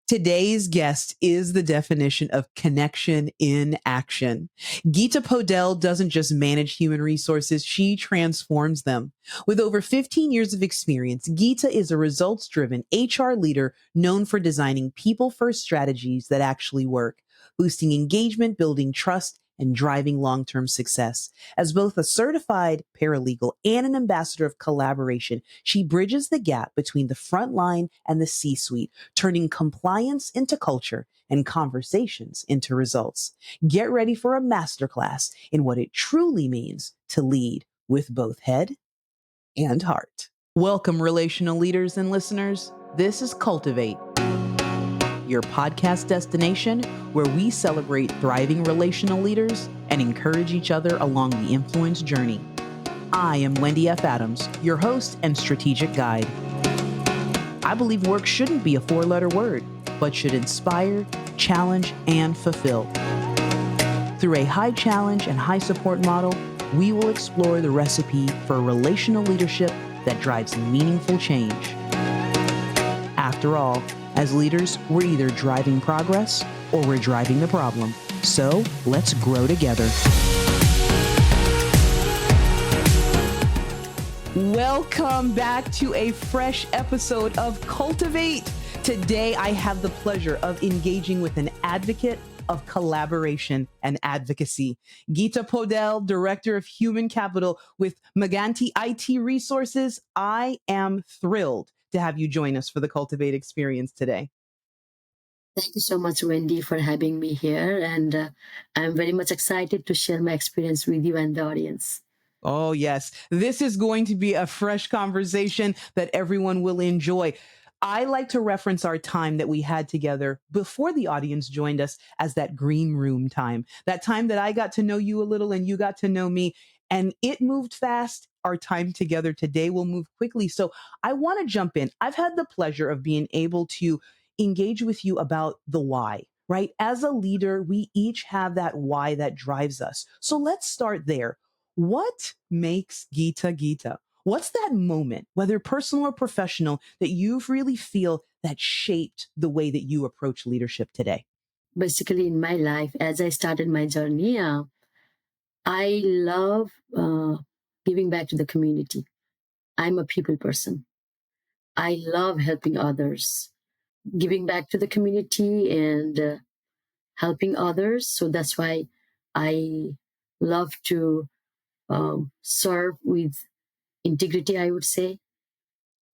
Today's guest is the definition of connection in action. Gita Poudel doesn't just manage human resources, she transforms them. With over 15 years of experience, Gita is a results-driven HR leader known for designing people-first strategies that actually work, boosting engagement, building trust, and driving long-term success. As both a certified paralegal and an ambassador of collaboration, she bridges the gap between the front line and the C-suite, turning compliance into culture and conversations into results. Get ready for a masterclass in what it truly means to lead with both head and heart. Welcome, relational leaders and listeners. This is Cultivate, your podcast destination where we celebrate thriving relational leaders and encourage each other along the influence journey. I am Wendy F. Adams, your host and strategic guide. I believe work shouldn't be a four-letter word, but should inspire, challenge, and fulfill. Through a high challenge and high support model, we will explore the recipe for relational leadership that drives meaningful change. After all, as leaders, we're either driving progress or we're driving the problem. So let's grow together. Welcome back to a fresh episode of Cultivate. Today, I have the pleasure of engaging with an advocate of collaboration and advocacy. Gita Poudel, Director of Human Capital with Maganti IT Resources. I am thrilled to have you join us for the Cultivate Experience today. Thank you so much, Wendy, for having me here. And I'm very much excited to share my experience with you and the audience. Oh, yes. This is going to be a fresh conversation that everyone will enjoy. I like to reference our time that we had together before the audience joined us as that green room time, that time that I got to know you a little and you got to know me, and it moved fast. Our time together today will move quickly. So I want to jump in. I've had the pleasure of being able to engage with you about the why, right? As a leader, we each have that why that drives us. So let's start there. What makes Gita Gita? What's that moment, whether personal or professional, that you really feel that shaped the way that you approach leadership today? Basically, in my life, as I started my journey, I love giving back to the community. I'm a people person. I love helping others, giving back to the community and helping others. So that's why I love to serve with integrity, I would say.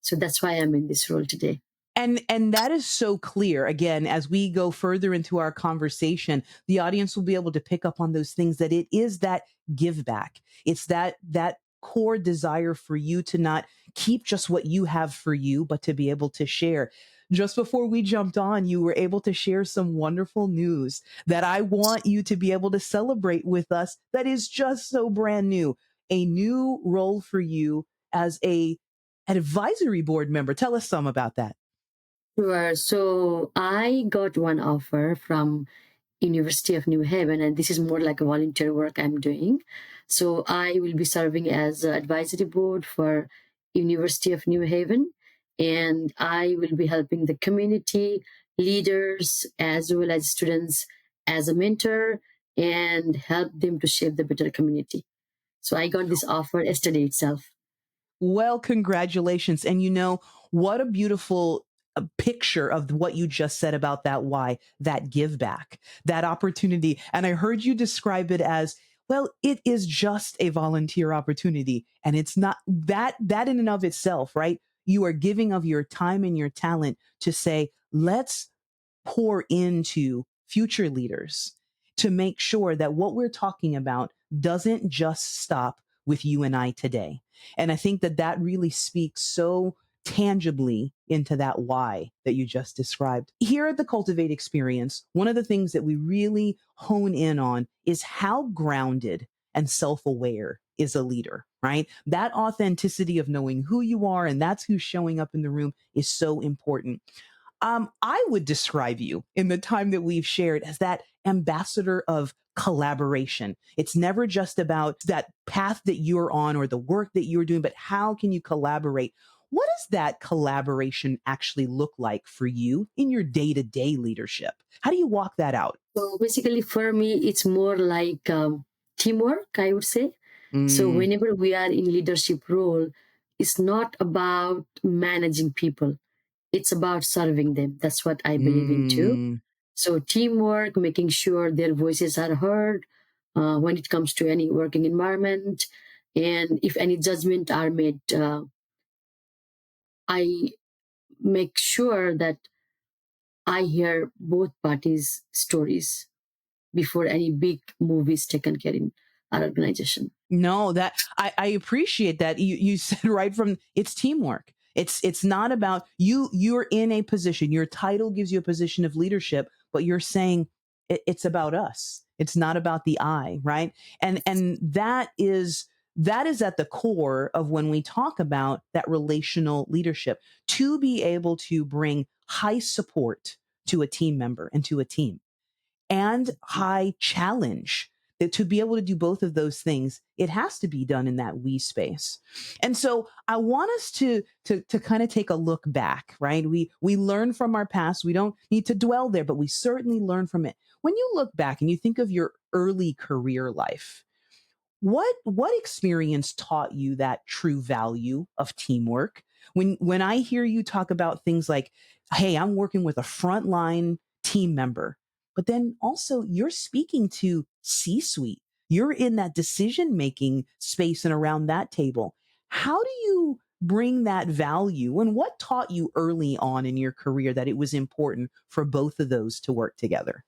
So that's why I'm in this role today. And that is so clear. Again, as we go further into our conversation, the audience will be able to pick up on those things, that it is that give back. It's that core desire for you to not keep just what you have for you, but to be able to share. Just before we jumped on, you were able to share some wonderful news that I want you to be able to celebrate with us. That is just so brand new. A new role for you as an advisory board member. Tell us some about that. Sure. So I got one offer from University of New Haven, and this is more like a volunteer work I'm doing. So I will be serving as a advisory board for University of New Haven, and I will be helping the community leaders as well as students as a mentor and help them to shape the better community. So I got this offer yesterday itself. Well, congratulations. And you know, what a beautiful picture of what you just said about that why, that give back, that opportunity. And I heard you describe it as, well, it is just a volunteer opportunity. And it's not that in and of itself, right? You are giving of your time and your talent to say, let's pour into future leaders to make sure that what we're talking about doesn't just stop with you and I today. And I think that really speaks so tangibly into that why that you just described. Here at the Cultivate Experience, one of the things that we really hone in on is how grounded and self-aware is a leader, right? That authenticity of knowing who you are and that's who's showing up in the room is so important. I would describe you in the time that we've shared as that ambassador of collaboration. It's never just about that path that you're on or the work that you're doing, but how can you collaborate? What does that collaboration actually look like for you in your day-to-day leadership? How do you walk that out? So basically, for me, it's more like teamwork, I would say. So Mm, whenever we are in leadership role, it's not about managing people. It's about serving them. That's what I believe in too. mm. So teamwork, making sure their voices are heard when it comes to any working environment, and if any judgment are made, I make sure that I hear both parties' stories before any big move is taken care in our organization. No, that I appreciate that. You said right from it's teamwork. It's not about you. You're in a position. Your title gives you a position of leadership, but you're saying it's about us. It's not about the I, right? And that is at the core of when we talk about that relational leadership, to be able to bring high support to a team member and to a team, and high challenge. That to be able to do both of those things, it has to be done in that we space. And so I want us to kind of take a look back, right? We learn from our past. We don't need to dwell there, but we certainly learn from it. When you look back and you think of your early career life, what experience taught you that true value of teamwork? When I hear you talk about things like, hey, I'm working with a frontline team member, but then also you're speaking to C-suite. You're in that decision making space and around that table. How do you bring that value, and what taught you early on in your career that it was important for both of those to work together?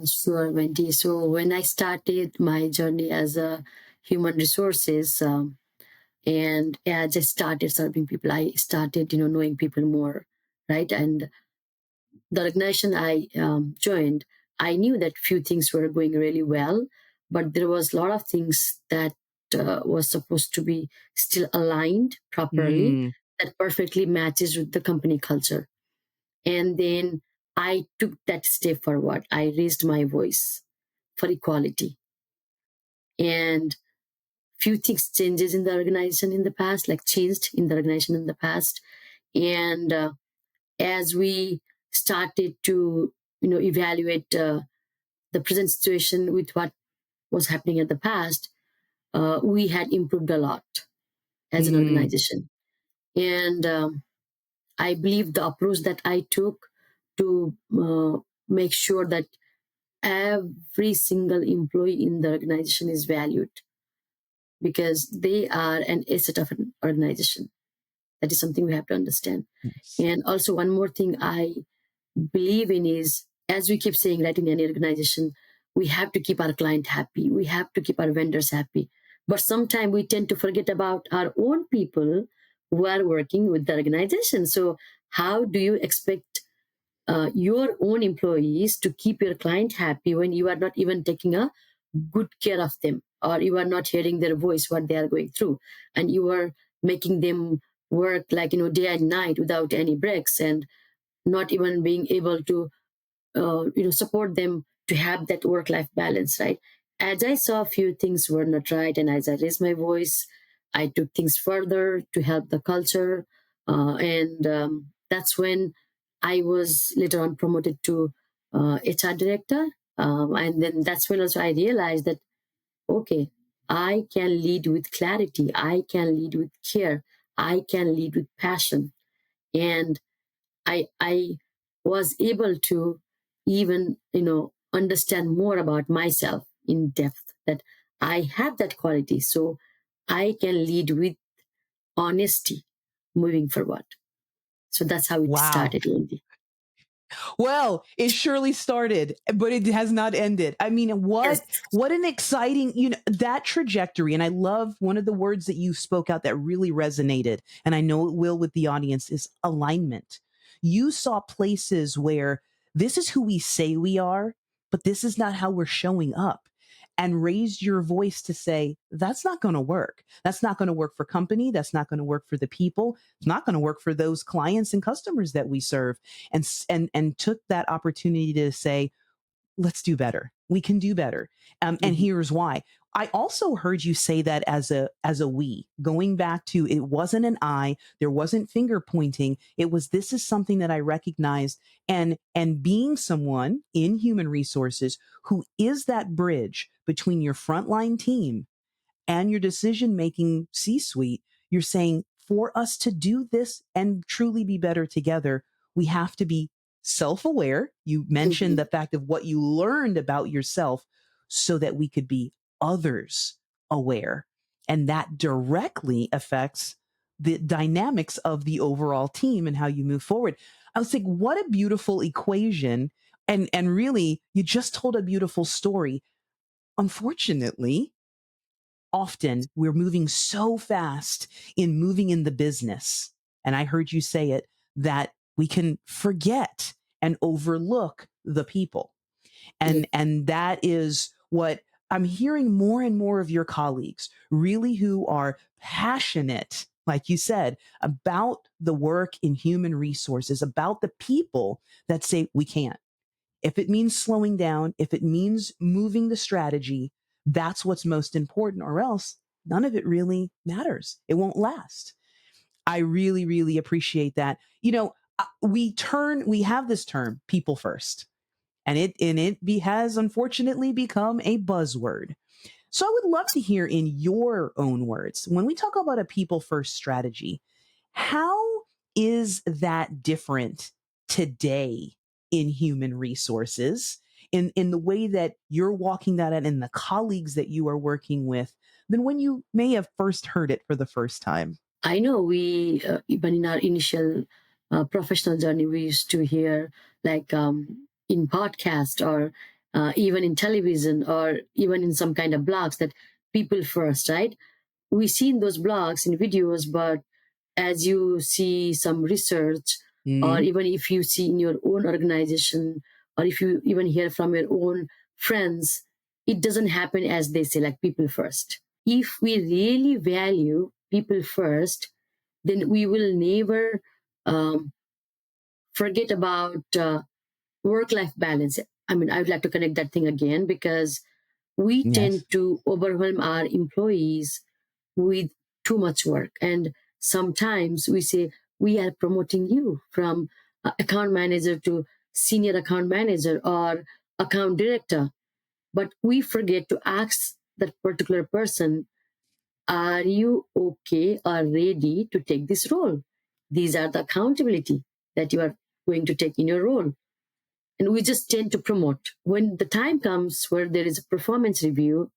Sure, Wendy. So when I started my journey as a human resources, and as I started serving people, I started, knowing people more, right? And the organization I joined, I knew that few things were going really well, but there was a lot of things that was supposed to be still aligned properly, Mm, that perfectly matches with the company culture. And then I took that step forward. I raised my voice for equality. And few things changes in the organization in the past, like changed in the organization in the past. And as we started to, evaluate the present situation with what was happening in the past, we had improved a lot as an mm, organization. And I believe the approach that I took to make sure that every single employee in the organization is valued, because they are an asset of an organization. That is something we have to understand. yes. And also, one more thing I believe in is, as we keep saying that in any organization, we have to keep our client happy, we have to keep our vendors happy. But sometimes we tend to forget about our own people who are working with the organization. So, how do you expect your own employees to keep your client happy when you are not even taking a good care of them, or you are not hearing their voice, what they are going through, and you are making them work like, day and night without any breaks, and not even being able to support them to have that work life balance, right? As I saw a few things were not right, and as I raised my voice, I took things further to help the culture. And that's when I was later on promoted to HR director. And then that's when also I realized that, okay, I can lead with clarity, I can lead with care, I can lead with passion. And I was able to even, understand more about myself in depth, that I have that quality. So I can lead with honesty moving forward. So that's how it Wow. started, Wendy. Well, it surely started, but it has not ended. I mean, Yes. what an exciting, that trajectory. And I love one of the words that you spoke out that really resonated, and I know it will with the audience, is alignment. You saw places where this is who we say we are, but this is not how we're showing up. And raised your voice to say, that's not going to work. That's not going to work for company. That's not going to work for the people. It's not going to work for those clients and customers that we serve, and took that opportunity to say, let's do better. We can do better. And Mhm. here's why. I also heard you say that as a we, going back to it wasn't an I, there wasn't finger pointing. It was this is something that I recognized, and being someone in human resources who is that bridge between your frontline team and your decision making C suite, you're saying for us to do this and truly be better together, we have to be self aware. You mentioned Mhm. the fact of what you learned about yourself so that we could be others aware. And that directly affects the dynamics of the overall team and how you move forward. I was like, what a beautiful equation. And really, you just told a beautiful story. Unfortunately, often we're moving so fast in moving in the business. And I heard you say it that we can forget and overlook the people. Yeah. And that is what I'm hearing more and more of your colleagues really who are passionate, like you said, about the work in human resources, about the people that say we can't. If it means slowing down, if it means moving the strategy, that's what's most important, or else none of it really matters. It won't last. I really, really appreciate that. We have this term, people first, and has unfortunately become a buzzword. So I would love to hear in your own words, when we talk about a people first strategy, how is that different today in human resources, in the way that you're walking that out and the colleagues that you are working with than when you may have first heard it for the first time? I know we, even in our initial professional journey, we used to hear like in podcast or even in television or even in some kind of blogs that people first, right? We seen those blogs and videos, but as you see some research, or Mm, even if you see in your own organization, or if you even hear from your own friends, it doesn't happen as they say, like people first. If we really value people first, then we will never um, forget about work life balance. I mean, I would like to connect that thing again because we tend yes. to overwhelm our employees with too much work. And sometimes we say, we are promoting you from account manager to senior account manager or account director. But we forget to ask that particular person, are you okay or ready to take this role? These are the accountability that you are going to take in your role. And we just tend to promote. When the time comes where there is a performance review,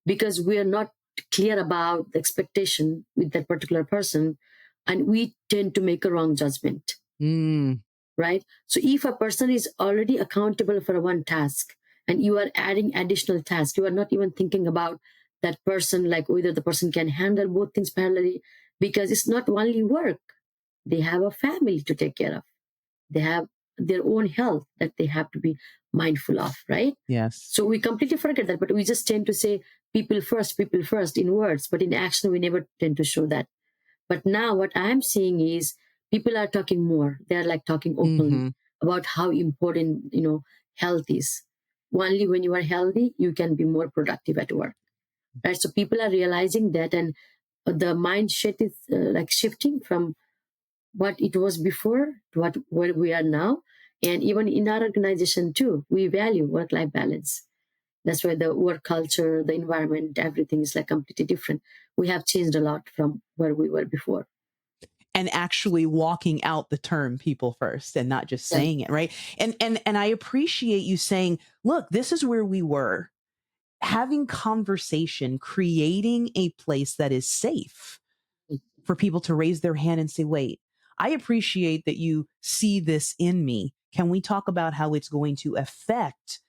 because we are not clear about the expectation with that particular person, and we tend to make a wrong judgment, Mm, right? So if a person is already accountable for one task and you are adding additional tasks, you are not even thinking about that person, like whether the person can handle both things parallelly, because it's not only work. They have a family to take care of. They have their own health that they have to be mindful of, right? yes. So we completely forget that, but we just tend to say people first in words, but in action, we never tend to show that. But now what I'm seeing is people are talking more. They're like talking openly Hmm. about how important, health is. Only when you are healthy, you can be more productive at work, right? So people are realizing that, and the mindset is like shifting from what it was before to what where we are now. And even in our organization too, we value work-life balance. That's why the work culture, the environment, everything is like completely different. We have changed a lot from where we were before. And actually walking out the term people first and not just Yeah. saying it, right? And I appreciate you saying, look, this is where we were. Having conversation, creating a place that is safe for people to raise their hand and say, wait, I appreciate that you see this in me. Can we talk about how it's going to affect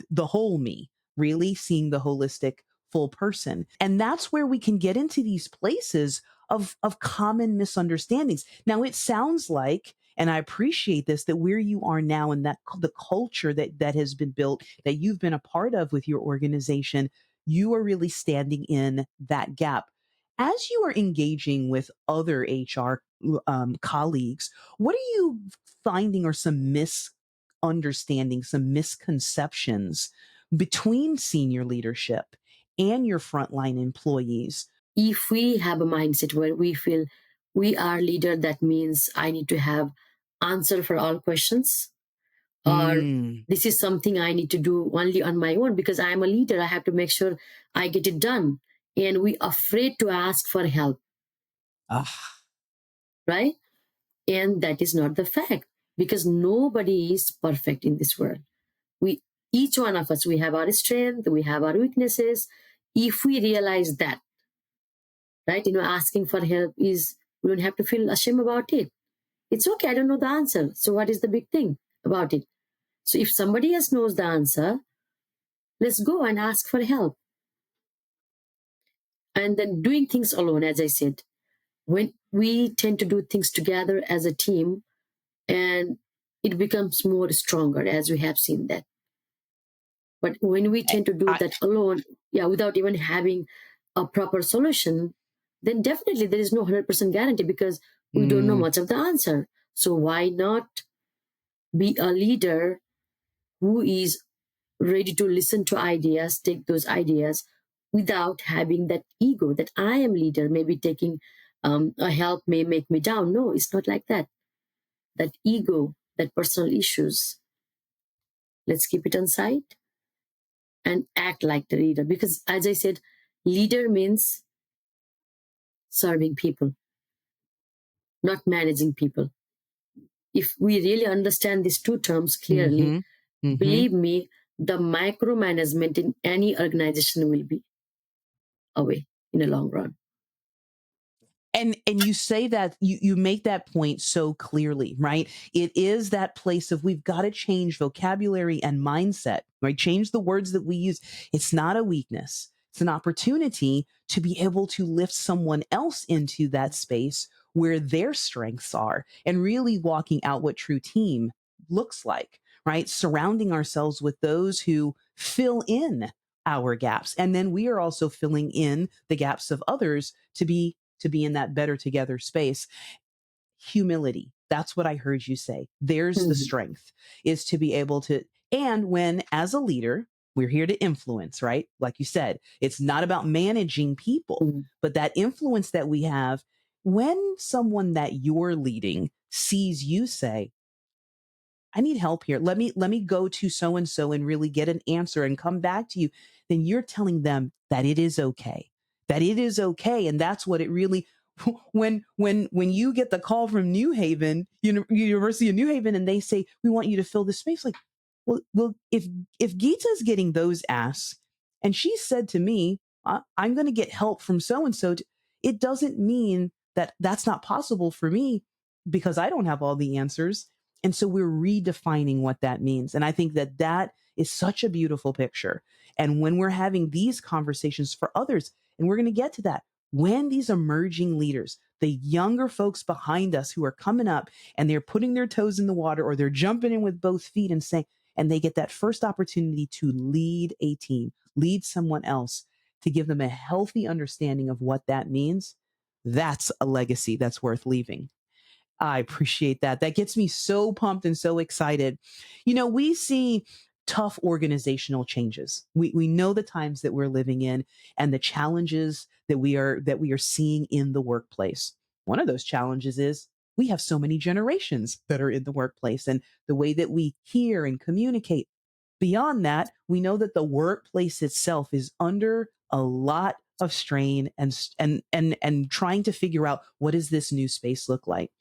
the whole me? Really seeing the holistic full person. And that's where we can get into these places of common misunderstandings. Now, it sounds like, and I appreciate this, that where you are now and that the culture that has been built, that you've been a part of with your organization, you are really standing in that gap. As you are engaging with other HR colleagues, what are you finding are some misunderstandings, some misconceptions between senior leadership and your frontline employees. If we have a mindset where we feel we are leader, that means I need to have answer for all questions, or this is something I need to do only on my own because I'm a leader. I have to make sure I get it done. And we afraid to ask for help, right? And that is not the fact, because nobody is perfect in this world. We, each one of us, we have our strength, we have our weaknesses. If we realize that, right, asking for help is, we don't have to feel ashamed about it. It's okay, I don't know the answer. So what is the big thing about it? So if somebody else knows the answer, let's go and ask for help. And then doing things alone, as I said, when we tend to do things together as a team, and it becomes more stronger, as we have seen that. But when we tend to do that alone, without even having a proper solution, then definitely there is no 100% guarantee, because we don't know much of the answer. So why not be a leader who is ready to listen to ideas, take those ideas without having that ego that I am leader, maybe taking a help may make me down. No, it's not like that. That ego, that personal issues, let's keep it on side and act like the leader. Because as I said, leader means serving people, not managing people. If we really understand these two terms clearly, believe me, the micromanagement in any organization will be away in the long run. And you say that you make that point so clearly, right? It is that place of, we've got to change vocabulary and mindset, right? Change the words that we use. It's not a weakness. It's an opportunity to be able to lift someone else into that space where their strengths are, and really walking out what true team looks like, right? Surrounding ourselves with those who fill in our gaps. And then we are also filling in the gaps of others to be in that better together space. Humility. That's what I heard you say. There's the strength, is to be able to, and when as a leader, we're here to influence, right? Like you said, it's not about managing people, but that influence that we have, when someone that you're leading sees you say, I need help here. Let me go to so and so and really get an answer and come back to you. Then you're telling them that it is okay. That it is okay. And that's what it really, when you get the call from New Haven, University of New Haven, and they say, we want you to fill this space, like, well, if Gita's getting those asks and she said to me, I'm going to get help from so and so, it doesn't mean that that's not possible for me, because I don't have all the answers. And so we're redefining what that means. And I think that that is such a beautiful picture. And when we're having these conversations for others, and we're going to get to that, when these emerging leaders, the younger folks behind us who are coming up and they're putting their toes in the water, or they're jumping in with both feet and saying, and they get that first opportunity to lead a team, lead someone else, to give them a healthy understanding of what that means, that's a legacy that's worth leaving. I appreciate that. That gets me so pumped and so excited. We see tough organizational changes. We know the times that we're living in and the challenges that we are seeing in the workplace. One of those challenges is we have so many generations that are in the workplace, and the way that we hear and communicate. Beyond that, we know that the workplace itself is under a lot of strain and trying to figure out, what does this new space look like?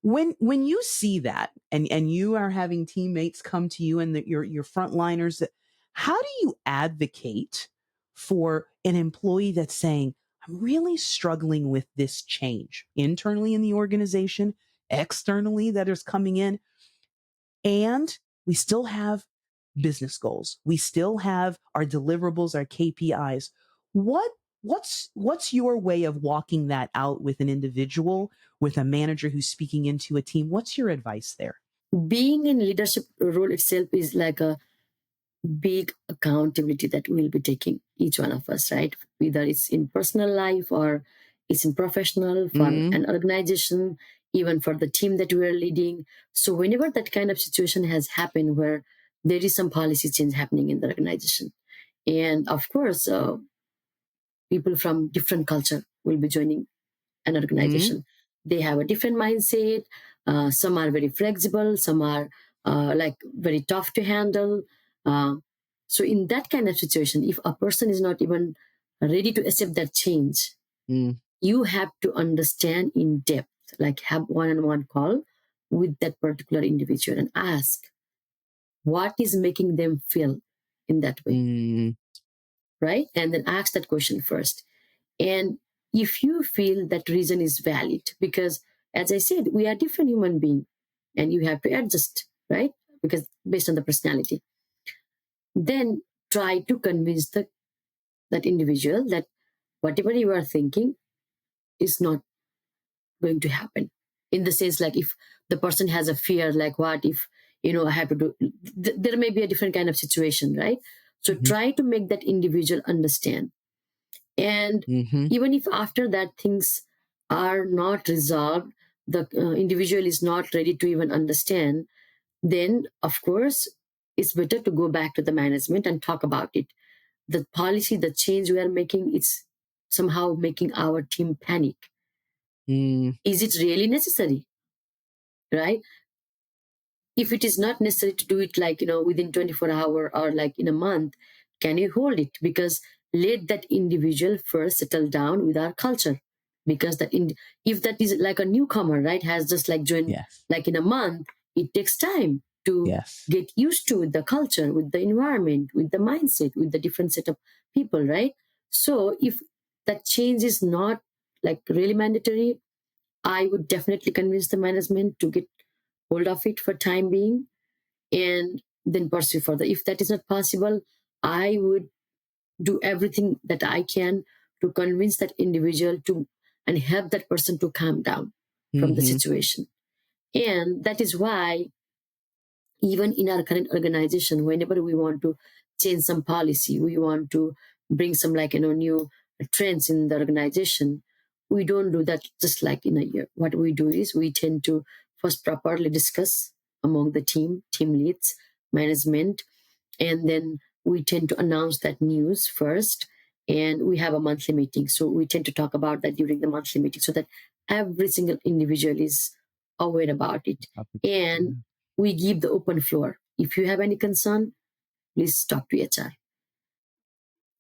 When you see that, and you are having teammates come to you, and your frontliners, how do you advocate for an employee that's saying, I'm really struggling with this change internally in the organization, externally that is coming in, and we still have business goals, we still have our deliverables, our KPIs. What's your way of walking that out with an individual, with a manager who's speaking into a team? What's your advice there? Being in leadership role itself is like a big accountability that we'll be taking, each one of us, right? Whether it's in personal life or it's in professional, for an organization, even for the team that we're leading. So whenever that kind of situation has happened where there is some policy change happening in the organization, and of course, people from different culture will be joining an organization. They have a different mindset. Some are very flexible, some are like very tough to handle. Uh, so in that kind of situation, if a person is not even ready to accept that change, you have to understand in depth, like have one-on-one call with that particular individual and ask what is making them feel in that way, right? And then ask that question first. And if you feel that reason is valid, because as I said, we are different human beings and you have to adjust, right? Because based on the personality, then try to convince that individual that whatever you are thinking is not going to happen. In the sense, like if the person has a fear, like what if, I have to do, there may be a different kind of situation, right? So try to make that individual understand. And even if after that things are not resolved, the individual is not ready to even understand, then of course it's better to go back to the management and talk about it. The policy, the change we are making, it's somehow making our team panic. Is it really necessary? Right? If it is not necessary to do it like within 24 hours or like in a month, can you hold it? Because let that individual first settle down with our culture. Because if that is like a newcomer, right, has just like joined like in a month, it takes time to get used to the culture, with the environment, with the mindset, with the different set of people, right? So if that change is not like really mandatory, I would definitely convince the management to get hold of it for time being and then pursue further. If that is not possible, I would do everything that I can to convince that individual to and help that person to calm down from the situation. And that is why even in our current organization, whenever we want to change some policy, we want to bring some like new trends in the organization, we don't do that just like in a year. What we do is we tend to first properly discuss among the team leads, management, and then we tend to announce that news first. And we have a monthly meeting, so we tend to talk about that during the monthly meeting so that every single individual is aware about it. And we give the open floor. If you have any concern, please talk to HR.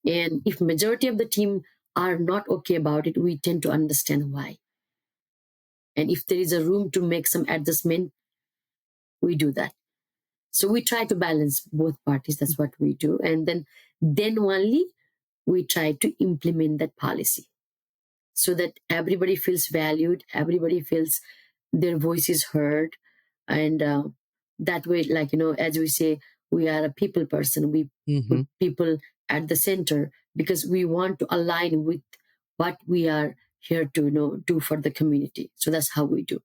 And if majority of the team are not okay about it, we tend to understand why. And if there is a room to make some adjustment, we do that. So we try to balance both parties. That's what we do. And then only we try to implement that policy so that everybody feels valued, everybody feels their voice is heard. And that way, like, as we say, we are a people person. We put people at the center because we want to align with what we are here to do for the community. So that's how we do.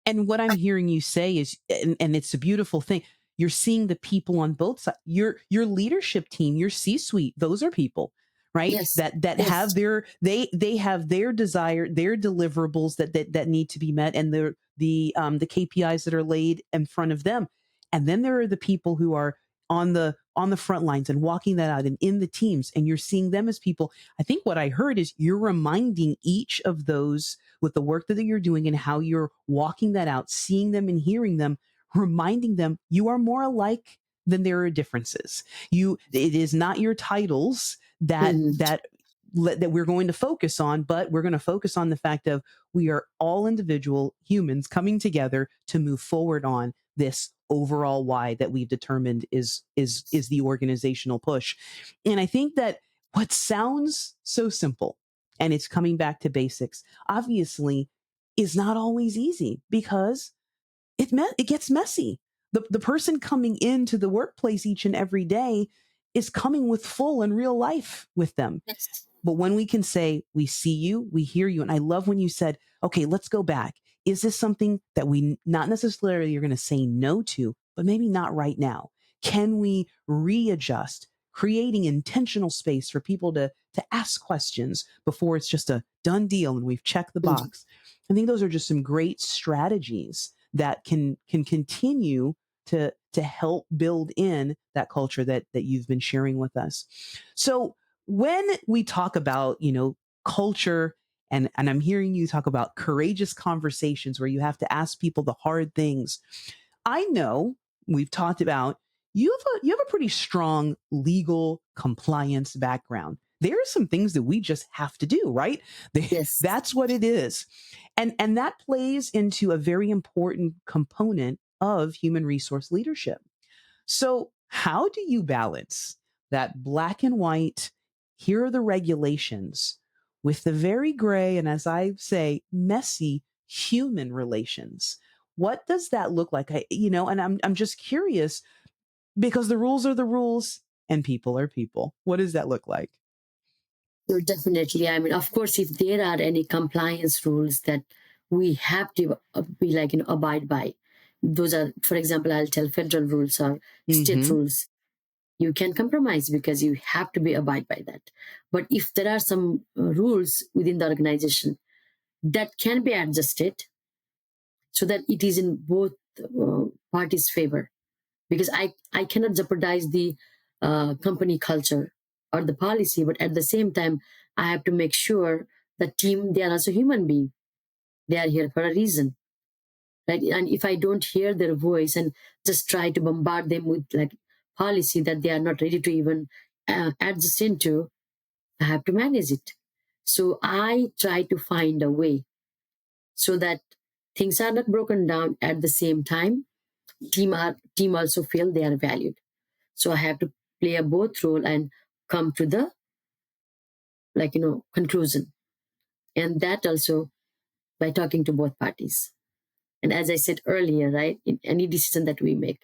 And what I'm hearing you say is, and it's a beautiful thing, you're seeing the people on both sides. Your leadership team, your C-suite, those are people, right? Yes. That Yes. have they have their desire, their deliverables that need to be met, and the KPIs that are laid in front of them. And then there are the people who are on the front lines and walking that out and in the teams, and you're seeing them as people. I think what I heard is you're reminding each of those with the work that you're doing and how you're walking that out, seeing them and hearing them, reminding them you are more alike than there are differences. It is not your titles that we're going to focus on, but we're going to focus on the fact of we are all individual humans coming together to move forward on this overall why that we've determined is the organizational push. And I think that what sounds so simple, and it's coming back to basics, obviously is not always easy because it gets messy. The person coming into the workplace each and every day is coming with full and real life with them. Yes. But when we can say, we see you, we hear you. And I love when you said, okay, let's go back. Is this something that we not necessarily are going to say no to, but maybe not right now? Can we readjust, creating intentional space for people to ask questions before it's just a done deal and we've checked the box? I think those are just some great strategies that can continue to help build in that culture that you've been sharing with us. So when we talk about, culture, and I'm hearing you talk about courageous conversations where you have to ask people the hard things. I know we've talked about you have a pretty strong legal compliance background. There are some things that we just have to do, right? Yes. That's what it is. And that plays into a very important component of human resource leadership. So, how do you balance that black and white, here are the regulations, with the very gray and, as I say, messy human relations? What does that look like? And I'm just curious because the rules are the rules and people are people. What does that look like? So definitely. I mean, of course, if there are any compliance rules that we have to be like, abide by, those are, for example, I'll tell federal rules or state Mm-hmm. rules. You can compromise because you have to be abide by that. But if there are some rules within the organization that can be adjusted so that it is in both parties' favor, because I cannot jeopardize the company culture or the policy, but at the same time, I have to make sure the team, they are also human being. They are here for a reason, right? And if I don't hear their voice and just try to bombard them with like policy that they are not ready to even adjust into, I have to manage it. So I try to find a way so that things are not broken down at the same time. Team also feel they are valued. So I have to play a both role and come to the conclusion. And that also by talking to both parties. And as I said earlier, right, in any decision that we make,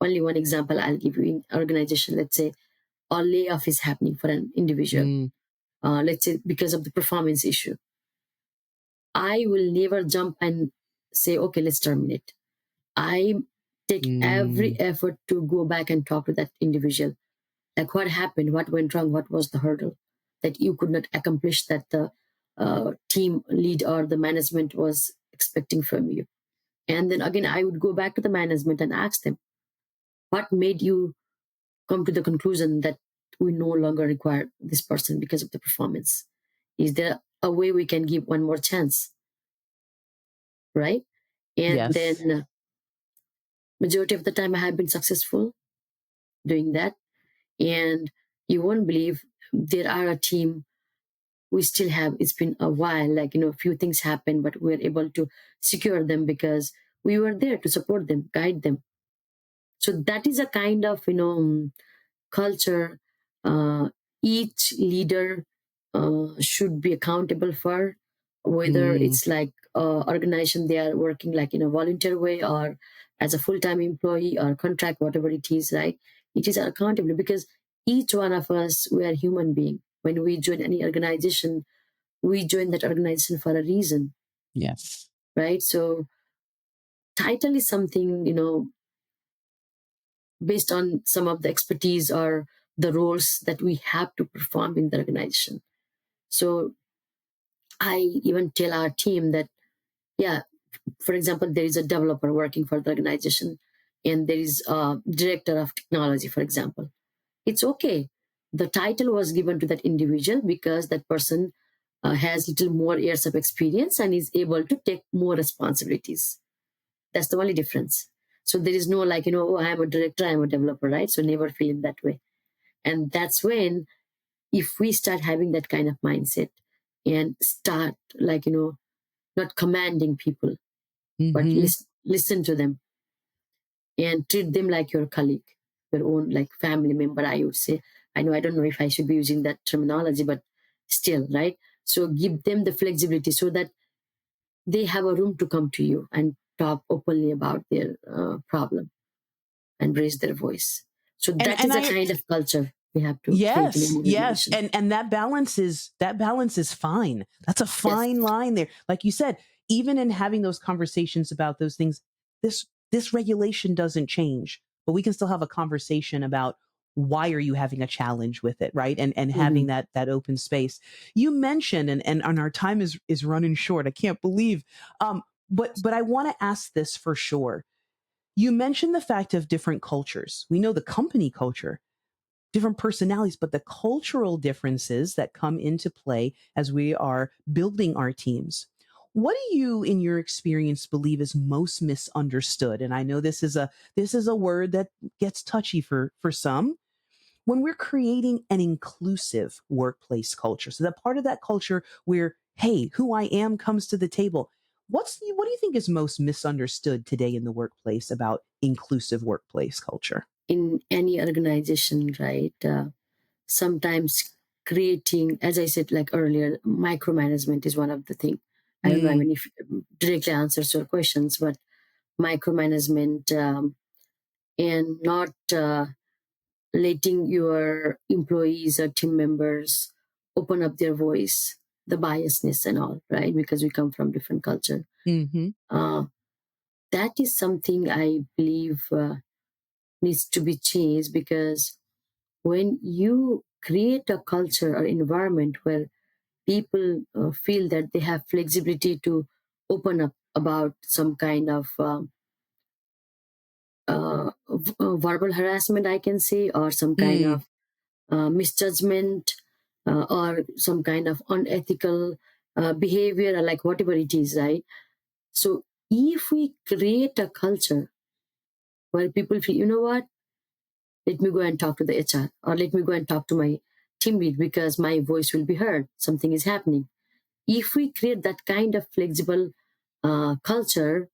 only one example I'll give you in organization, let's say a layoff is happening for an individual, Mm, let's say because of the performance issue. I will never jump and say, okay, let's terminate. I take mm, every effort to go back and talk to that individual. Like what happened, what went wrong, what was the hurdle that you could not accomplish that the team lead or the management was expecting from you. And then again, I would go back to the management and ask them, what made you come to the conclusion that we no longer require this person because of the performance? Is there a way we can give one more chance? Right. And yes. then majority of the time I have been successful doing that. And you won't believe there are a team we still have. It's been a while, like, a few things happened, but we were able to secure them because we were there to support them, guide them. So that is a kind of, culture uh, each leader should be accountable for, whether Mm, it's like organization they are working like in a volunteer way or as a full-time employee or contract, whatever it is, right? It is accountable because each one of us, we are human being. When we join any organization, we join that organization for a reason, yes. right? So title is something, based on some of the expertise or the roles that we have to perform in the organization. So I even tell our team that, yeah, for example, there is a developer working for the organization and there is a director of technology, for example. It's okay. The title was given to that individual because that person has little more years of experience and is able to take more responsibilities. That's the only difference. So there is no like, oh, I am a director, I am a developer, right? So never feel in that way. And that's when, if we start having that kind of mindset and start like, not commanding people, but Mm-hmm. listen to them and treat them like your colleague, your own like family member, I would say. I know, I don't know if I should be using that terminology, but still, right? So give them the flexibility so that they have a room to come to you and talk openly about their problem and raise their voice. So that And is a I kind of culture we have to create in Yes, any yes. organization. And that balance is fine. That's a Yes. fine line there. Like you said, even in having those conversations about those things, this regulation doesn't change, but we can still have a conversation about why are you having a challenge with it, right? And having Mhm. that open space. You mentioned, and our time is running short. I can't believe. But I want to ask this for sure. You mentioned the fact of different cultures. We know the company culture, different personalities, but the cultural differences that come into play as we are building our teams. What do you, in your experience, believe is most misunderstood? And I know this is a word that gets touchy for some, when we're creating an inclusive workplace culture. So that part of that culture where, hey, who I am comes to the table. What do you think is most misunderstood today in the workplace about inclusive workplace culture? In any organization, right? Sometimes creating, as I said like earlier, micromanagement is one of the thing. I don't know, I Mm, mean, if it directly answers your questions, but micromanagement, and not letting your employees or team members open up their voice, the biasness and all, right? Because we come from different culture. hmm Uh, that is something I believe needs to be changed, because when you create a culture or environment where people feel that they have flexibility to open up about some kind of verbal harassment, I can say, or some kind mm, of misjudgment, or some kind of unethical behavior, or like whatever it is, right? So if we create a culture where people feel, you know what, let me go and talk to the HR, or let me go and talk to my team lead because my voice will be heard, something is happening. If we create that kind of flexible culture,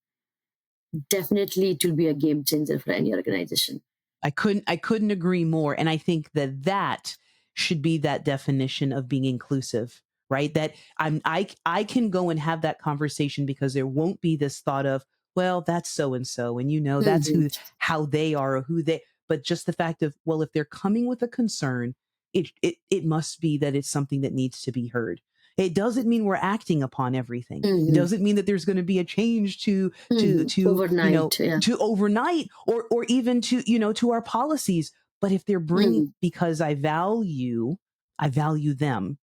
definitely it will be a game changer for any organization. I couldn't agree more. And I think that should be that definition of being inclusive, right? That I can go and have that conversation because there won't be this thought of, well, that's so and so, and that's Mhm. how they are or who they, but just the fact of, well, if they're coming with a concern, it must be that it's something that needs to be heard. It doesn't mean we're acting upon everything. It Mhm. doesn't mean that there's going to be a change Mhm. Overnight, yeah. to overnight, or even to, to our policies. But if they're bringing, Mhm. because I value them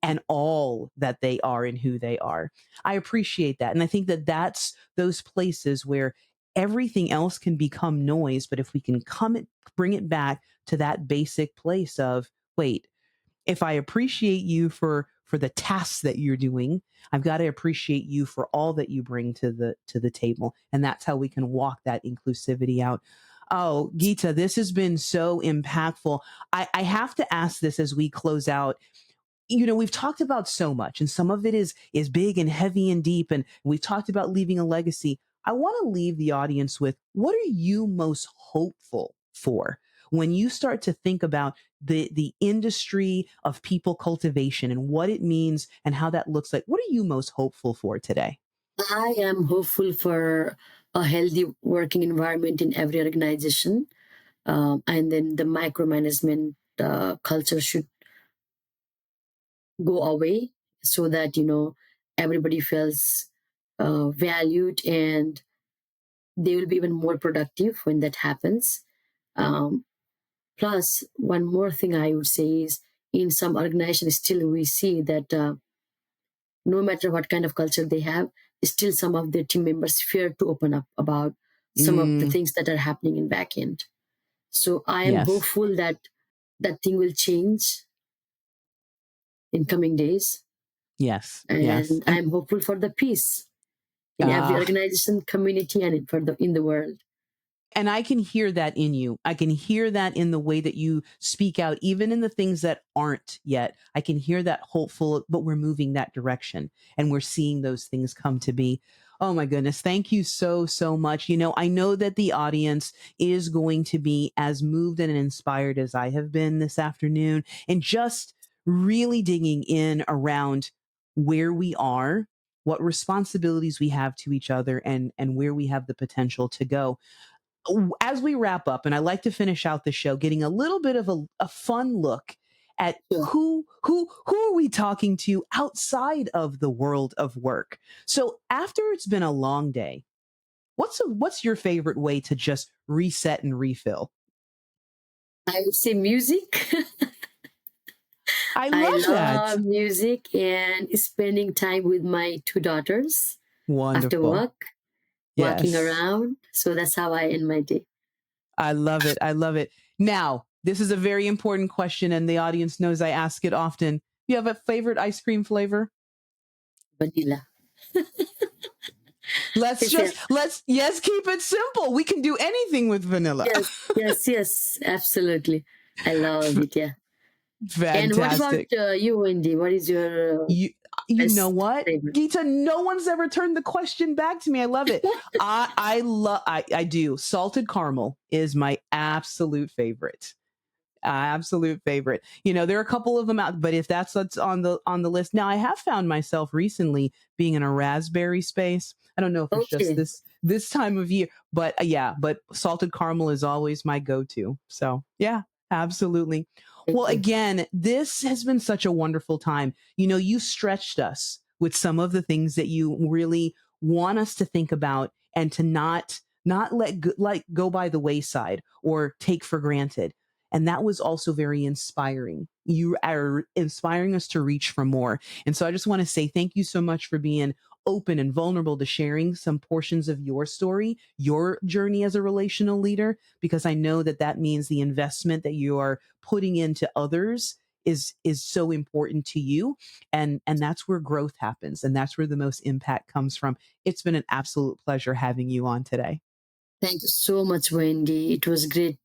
and all that they are and who they are. I appreciate that. And I think that that's those places where everything else can become noise. But if we can bring it back to that basic place of, wait, if I appreciate you for the tasks that you're doing, I've got to appreciate you for all that you bring to the table, and that's how we can walk that inclusivity out. Oh, Gita, this has been so impactful. I have to ask this as we close out. We've talked about so much, and some of it is big and heavy and deep, and we've talked about leaving a legacy. I want to leave the audience with, what are you most hopeful for when you start to think about the industry of people cultivation and what it means and how that looks like? What are you most hopeful for today? I am hopeful for a healthy working environment in every organization, and then the micromanagement culture should go away, so that everybody feels valued, and they will be even more productive when that happens. Um, Plus, one more thing I would say is, in some organizations, still we see that no matter what kind of culture they have, still some of their team members fear to open up about some of the Mm, things that are happening in back end. So I am yes, hopeful that that thing will change in coming days, yes, yes. and And I'm hopeful for the peace in every ah, organization, community, and in the world. And I can hear that in you. I can hear that in the way that you speak out, even in the things that aren't yet. I can hear that hopeful, but we're moving that direction and we're seeing those things come to be. Oh my goodness. Thank you so, so much. I know that the audience is going to be as moved and inspired as I have been this afternoon, and just really digging in around where we are, what responsibilities we have to each other, and where we have the potential to go. As we wrap up, and I like to finish out the show getting a little bit of a fun look at Sure. who are we talking to outside of the world of work. So after it's been a long day, what's your favorite way to just reset and refill? I would say music. I I love that. love music and spending time with my two daughters after Wonderful. work, walking Yes. around. So that's how I end my day. I love it. I love it. Now, This is a very important question, and the audience knows I ask it often. You have a favorite ice cream flavor? Vanilla. Let's keep it simple. We can do anything with vanilla. Yes, absolutely. I love it. Yeah. Fantastic. And what about you, Wendy? What is your you know what, favorite? Gita? No one's ever turned the question back to me. I love it. I do. Salted caramel is my absolute favorite. Absolute favorite. There are a couple of them out, but if that's what's on the list now, I have found myself recently being in a raspberry space. I don't know if it's just this time of year, but but salted caramel is always my go-to. So yeah, absolutely. Well, again, this has been such a wonderful time. You stretched us with some of the things that you really want us to think about and to not let go by the wayside or take for granted. And that was also very inspiring. You are inspiring us to reach for more. And so I just want to say thank you so much for being open and vulnerable to sharing some portions of your story, your journey as a relational leader, because I know that means the investment that you are putting into others is so important to you. And that's where growth happens. And that's where the most impact comes from. It's been an absolute pleasure having you on today. Thank you so much, Wendy. It was a great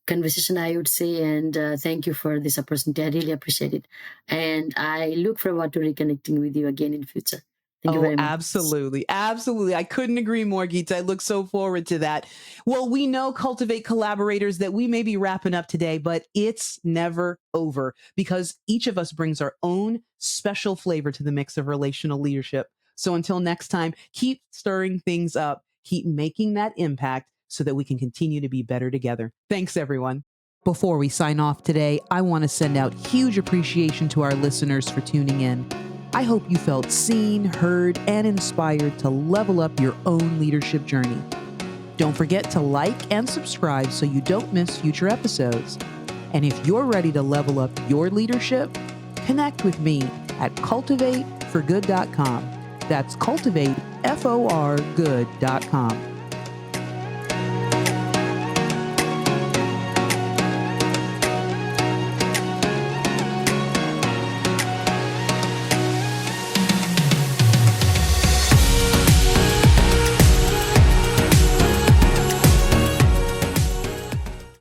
conversation, I would say. And thank you for this opportunity. I really appreciate it. And I look forward to reconnecting with you again in the future. Thank you very much. Absolutely. Absolutely. I couldn't agree more, Gita. I look so forward to that. Well, we know, Cultivate collaborators, that we may be wrapping up today, but it's never over because each of us brings our own special flavor to the mix of relational leadership. So until next time, keep stirring things up, keep making that impact so that we can continue to be better together. Thanks, everyone. Before we sign off today, I want to send out huge appreciation to our listeners for tuning in. I hope you felt seen, heard, and inspired to level up your own leadership journey. Don't forget to like and subscribe so you don't miss future episodes. And if you're ready to level up your leadership, connect with me at cultivateforgood.com. That's cultivateforgood.com.